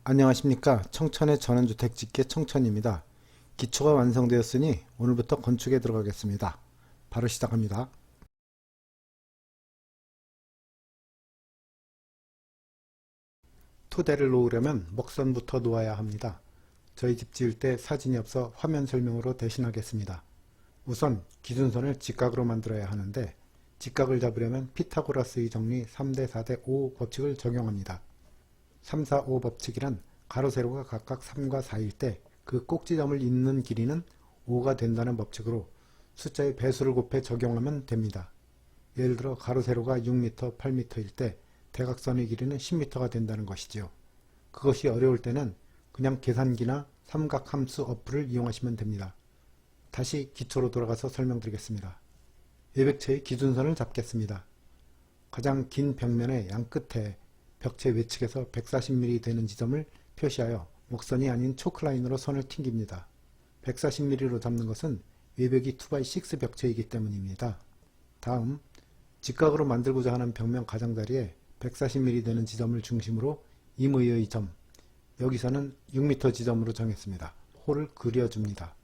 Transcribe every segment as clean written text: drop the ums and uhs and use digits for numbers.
안녕하십니까. 청천의 전원주택 짓기 청천입니다. 기초가 완성되었으니 오늘부터 건축에 들어가겠습니다. 바로 시작합니다. 토대를 놓으려면 목선부터 놓아야 합니다. 저희 집 지을 때 사진이 없어 화면 설명으로 대신하겠습니다. 우선 기준선을 직각으로 만들어야 하는데 직각을 잡으려면 피타고라스의 정리 3대 4대 5 법칙을 적용합니다. 3, 4, 5 법칙이란 가로 세로가 각각 3과 4일 때 그 꼭지점을 잇는 길이는 5가 된다는 법칙으로 숫자의 배수를 곱해 적용하면 됩니다. 예를 들어 가로 세로가 6m, 8m일 때 대각선의 길이는 10m가 된다는 것이지요. 그것이 어려울 때는 그냥 계산기나 삼각함수 어플을 이용하시면 됩니다. 다시 기초로 돌아가서 설명드리겠습니다. 외벽체의 기준선을 잡겠습니다. 가장 긴 벽면의 양끝에 벽체 외측에서 140mm 되는 지점을 표시하여 목선이 아닌 초크라인으로 선을 튕깁니다. 140mm로 잡는 것은 외벽이 2x6 벽체이기 때문입니다. 다음, 직각으로 만들고자 하는 벽면 가장자리에 140mm 되는 지점을 중심으로 임의의 점, 여기서는 6m 지점으로 정했습니다. 홀을 그려줍니다.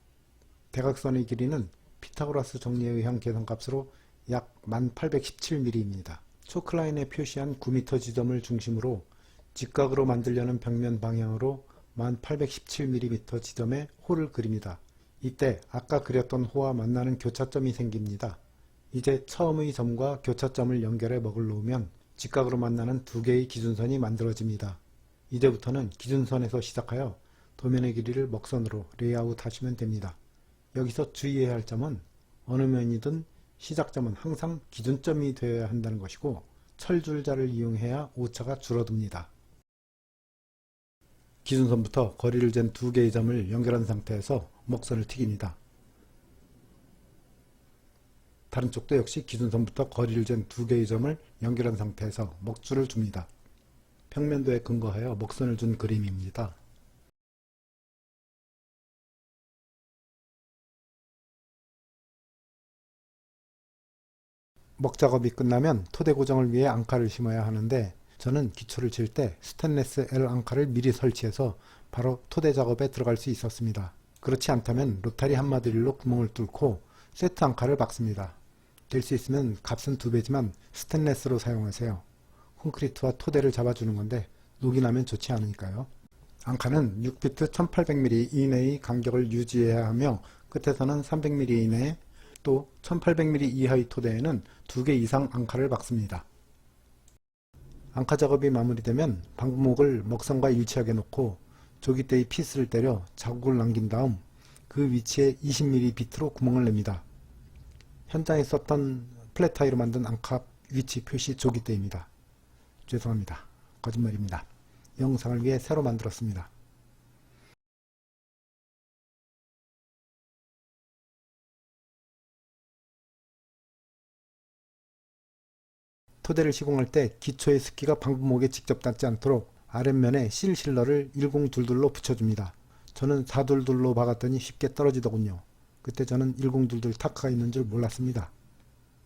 대각선의 길이는 피타고라스 정리에 의한 계산값으로 약 1817mm입니다. 초크라인에 표시한 9m 지점을 중심으로 직각으로 만들려는 벽면 방향으로 1817mm 지점에 홀을 그립니다. 이때 아까 그렸던 호와 만나는 교차점이 생깁니다. 이제 처음의 점과 교차점을 연결해 먹을 놓으면 직각으로 만나는 두 개의 기준선이 만들어집니다. 이제부터는 기준선에서 시작하여 도면의 길이를 먹선으로 레이아웃 하시면 됩니다. 여기서 주의해야 할 점은 어느 면이든 시작점은 항상 기준점이 되어야 한다는 것이고 철줄자를 이용해야 오차가 줄어듭니다. 기준선부터 거리를 잰 두 개의 점을 연결한 상태에서 먹선을 튀깁니다. 다른 쪽도 역시 기준선부터 거리를 잰 두 개의 점을 연결한 상태에서 먹줄을 줍니다. 평면도에 근거하여 먹선을 준 그림입니다. 먹작업이 끝나면 토대 고정을 위해 앙카를 심어야 하는데 저는 기초를 칠 때 스테인리스 L 앙카를 미리 설치해서 바로 토대 작업에 들어갈 수 있었습니다. 그렇지 않다면 로타리 한마디릴로 구멍을 뚫고 세트 앙카를 박습니다. 될 수 있으면 값은 2배지만 스테인리스로 사용하세요. 콘크리트와 토대를 잡아주는 건데 녹이 나면 좋지 않으니까요. 앙카는 6피트 1800mm 이내의 간격을 유지해야 하며 끝에서는 300mm 이내에 또 1800mm 이하의 토대에는 2개 이상 앙카를 박습니다. 앙카 작업이 마무리되면 방부목을 먹선과 일치하게 놓고 조깃대의 피스를 때려 자국을 남긴 다음 그 위치에 20mm 비트로 구멍을 냅니다. 현장에 썼던 플랫타이로 만든 앙카 위치 표시 조깃대입니다. 죄송합니다. 거짓말입니다. 영상을 위해 새로 만들었습니다. 토대를 시공할 때 기초의 습기가 방부목에 직접 닿지 않도록 아랫면에 실실러를 1022로 붙여줍니다. 저는 422로 박았더니 쉽게 떨어지더군요. 그때 저는 1022 타카가 있는 줄 몰랐습니다.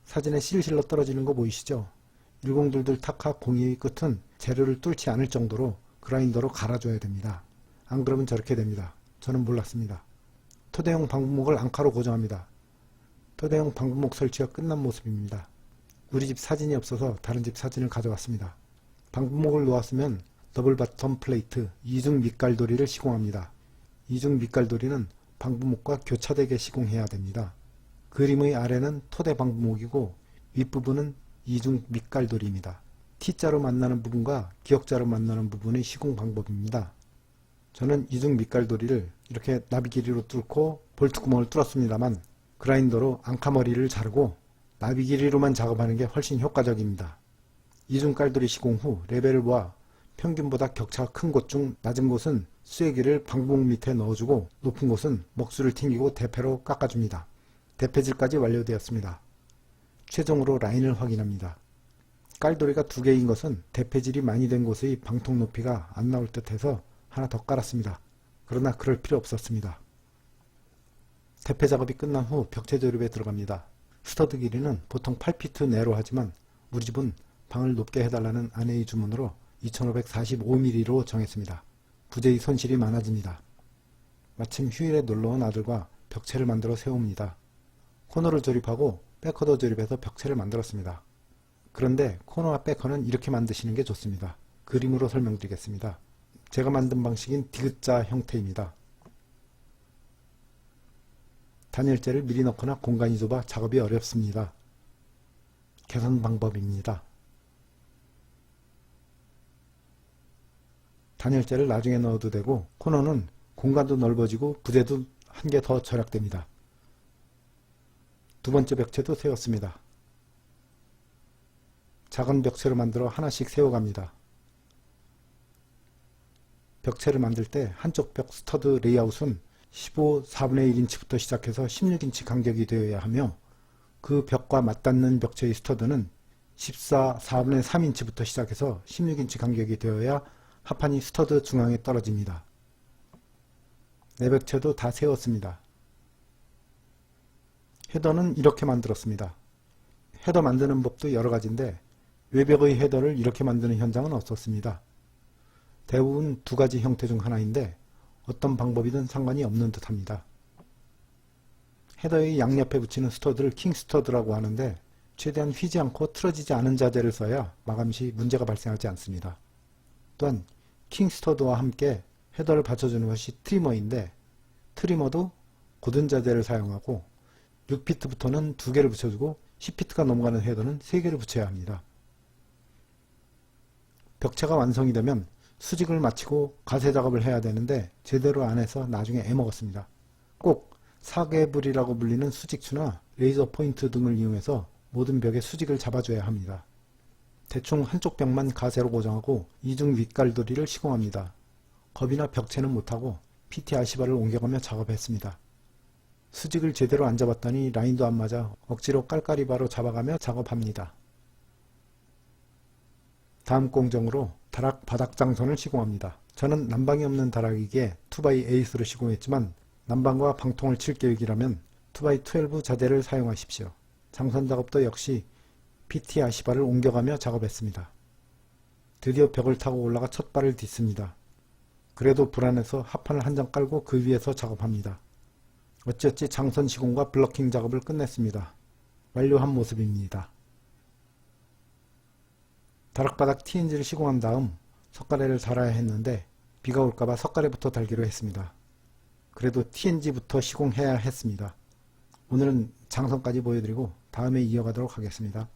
사진에 실실러 떨어지는 거 보이시죠? 1022 타카 공이의 끝은 재료를 뚫지 않을 정도로 그라인더로 갈아줘야 됩니다. 안 그러면 저렇게 됩니다. 저는 몰랐습니다. 토대용 방부목을 앙카로 고정합니다. 토대용 방부목 설치가 끝난 모습입니다. 우리 집 사진이 없어서 다른 집 사진을 가져왔습니다. 방부목을 놓았으면 더블 바텀 플레이트 이중 밑갈도리를 시공합니다. 이중 밑갈도리는 방부목과 교차되게 시공해야 됩니다. 그림의 아래는 토대 방부목이고 윗부분은 이중 밑갈도리입니다. T자로 만나는 부분과 기역자로 만나는 부분의 시공 방법입니다. 저는 이중 밑갈도리를 이렇게 나비 길이로 뚫고 볼트 구멍을 뚫었습니다만 그라인더로 앙카머리를 자르고 나비 길이로만 작업하는 게 훨씬 효과적입니다. 이중 깔돌이 시공 후 레벨을 보아 평균보다 격차가 큰 곳 중 낮은 곳은 쐐기를 방부목 밑에 넣어주고 높은 곳은 먹줄을 튕기고 대패로 깎아줍니다. 대패질까지 완료되었습니다. 최종으로 라인을 확인합니다. 깔돌이가 2개인 것은 대패질이 많이 된 곳의 방통 높이가 안 나올 듯 해서 하나 더 깔았습니다. 그러나 그럴 필요 없었습니다. 대패 작업이 끝난 후 벽체 조립에 들어갑니다. 스터드 길이는 보통 8피트 내로 하지만 우리 집은 방을 높게 해달라는 아내의 주문으로 2545mm로 정했습니다. 부재의 손실이 많아집니다. 마침 휴일에 놀러온 아들과 벽체를 만들어 세웁니다. 코너를 조립하고 백허도 조립해서 벽체를 만들었습니다. 그런데 코너와 백허는 이렇게 만드시는 게 좋습니다. 그림으로 설명드리겠습니다. 제가 만든 방식인 디귿자 형태입니다. 단열재를 미리 넣거나 공간이 좁아 작업이 어렵습니다. 개선 방법입니다. 단열재를 나중에 넣어도 되고 코너는 공간도 넓어지고 부재도 한 개 더 절약됩니다. 두 번째 벽체도 세웠습니다. 작은 벽체로 만들어 하나씩 세워갑니다. 벽체를 만들 때 한쪽 벽 스터드 레이아웃은 15 4분의 1인치부터 시작해서 16인치 간격이 되어야 하며 그 벽과 맞닿는 벽체의 스터드는 14 4분의 3인치부터 시작해서 16인치 간격이 되어야 합판이 스터드 중앙에 떨어집니다. 내벽체도 다 세웠습니다. 헤더는 이렇게 만들었습니다. 헤더 만드는 법도 여러가지인데 외벽의 헤더를 이렇게 만드는 현장은 없었습니다. 대부분 두 가지 형태 중 하나인데 어떤 방법이든 상관이 없는 듯 합니다. 헤더의 양옆에 붙이는 스터드를 킹 스터드라고 하는데 최대한 휘지 않고 틀어지지 않은 자재를 써야 마감 시 문제가 발생하지 않습니다. 또한 킹 스터드와 함께 헤더를 받쳐주는 것이 트리머인데 트리머도 고든 자재를 사용하고 6피트부터는 2개를 붙여주고 10피트가 넘어가는 헤더는 3개를 붙여야 합니다. 벽체가 완성이 되면 수직을 마치고 가세 작업을 해야 되는데 제대로 안 해서 나중에 애먹었습니다. 꼭 사계불이라고 불리는 수직추나 레이저 포인트 등을 이용해서 모든 벽의 수직을 잡아줘야 합니다. 대충 한쪽 벽만 가세로 고정하고 이중 윗갈돌이를 시공합니다. 겁이나 벽체는 못하고 PT 아시바를 옮겨가며 작업했습니다. 수직을 제대로 안 잡았더니 라인도 안 맞아 억지로 깔깔이바로 잡아가며 작업합니다. 다음 공정으로 다락 바닥 장선을 시공합니다. 저는 난방이 없는 다락이기에 2x8으로 시공했지만 난방과 방통을 칠 계획이라면 2x12 자재를 사용하십시오. 장선 작업도 역시 PT 아시바를 옮겨가며 작업했습니다. 드디어 벽을 타고 올라가 첫 발을 딛습니다. 그래도 불안해서 합판을 한 장 깔고 그 위에서 작업합니다. 어찌어찌 장선 시공과 블러킹 작업을 끝냈습니다. 완료한 모습입니다. 다락바닥 TNG를 시공한 다음 석가래를 달아야 했는데 비가 올까봐 석가래부터 달기로 했습니다. 그래도 TNG부터 시공해야 했습니다. 오늘은 장선까지 보여드리고 다음에 이어가도록 하겠습니다.